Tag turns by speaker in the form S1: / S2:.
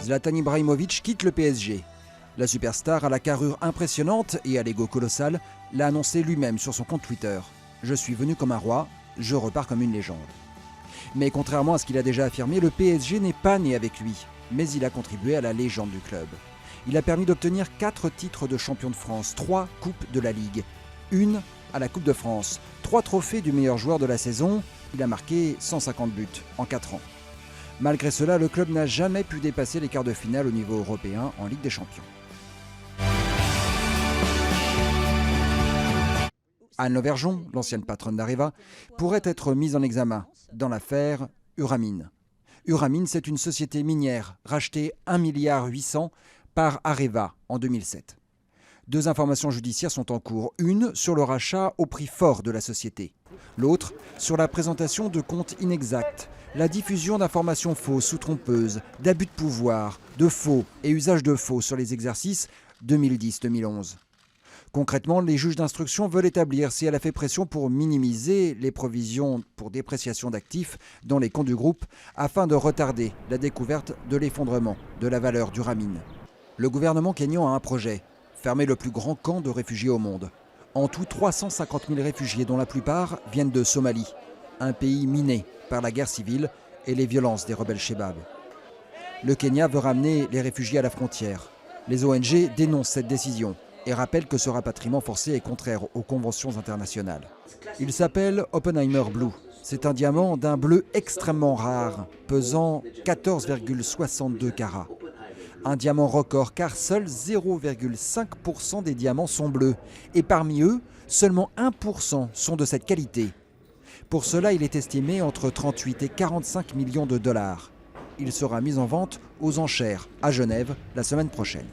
S1: Zlatan Ibrahimovic quitte le PSG. La superstar à la carrure impressionnante et à l'ego colossal l'a annoncé lui-même sur son compte Twitter. « Je suis venu comme un roi, je repars comme une légende ». Mais contrairement à ce qu'il a déjà affirmé, le PSG n'est pas né avec lui, mais il a contribué à la légende du club. Il a permis d'obtenir 4 titres de champion de France, 3 coupes de la Ligue, 1 à la Coupe de France, 3 trophées du meilleur joueur de la saison, il a marqué 150 buts en 4 ans. Malgré cela, le club n'a jamais pu dépasser les quarts de finale au niveau européen en Ligue des Champions. Anne Lauvergeon, l'ancienne patronne d'Areva, pourrait être mise en examen dans l'affaire Uramine. Uramine, c'est une société minière rachetée 1,8 milliard par Areva en 2007. 2 informations judiciaires sont en cours. Une sur le rachat au prix fort de la société. L'autre sur la présentation de comptes inexacts, la diffusion d'informations fausses ou trompeuses, d'abus de pouvoir, de faux et usage de faux sur les exercices 2010-2011. Concrètement, les juges d'instruction veulent établir si elle a fait pression pour minimiser les provisions pour dépréciation d'actifs dans les comptes du groupe afin de retarder la découverte de l'effondrement de la valeur d'Uramine. Le gouvernement kényan a un projet, fermer le plus grand camp de réfugiés au monde. En tout, 350 000 réfugiés dont la plupart viennent de Somalie, un pays miné par la guerre civile et les violences des rebelles Shebab. Le Kenya veut ramener les réfugiés à la frontière. Les ONG dénoncent cette décision et rappellent que ce rapatriement forcé est contraire aux conventions internationales. Il s'appelle Oppenheimer Blue. C'est un diamant d'un bleu extrêmement rare, pesant 14,62 carats. Un diamant record car seuls 0,5% des diamants sont bleus. Et parmi eux, seulement 1% sont de cette qualité. Pour cela, il est estimé entre 38 et 45 millions de dollars. Il sera mis en vente aux enchères à Genève la semaine prochaine.